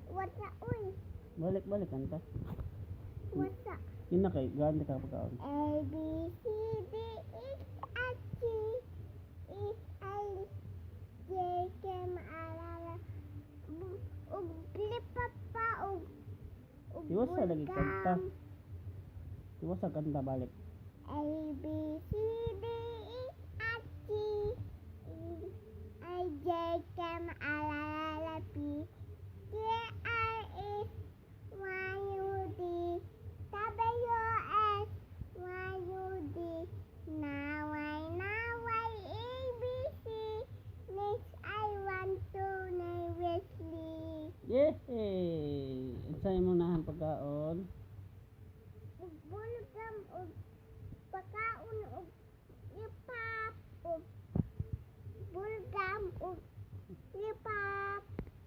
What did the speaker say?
What's up, uy? Balik kanta. What's up? Yun na kay ganda ka pagkaon. A, B, C, D, E, F, G, H, I, J, K, M, L, M, ug lipat pa, ug Iwas sa lagi bulgam. kanta. Iwas sa kanta balik. A, B, C, D, E, F, G, H, I, J, K, M, L, M, P, Q, R, S, Y, U, D, W, X, Y, U, D. Now I, A, B, C. Next I want to name Wesley. Yay!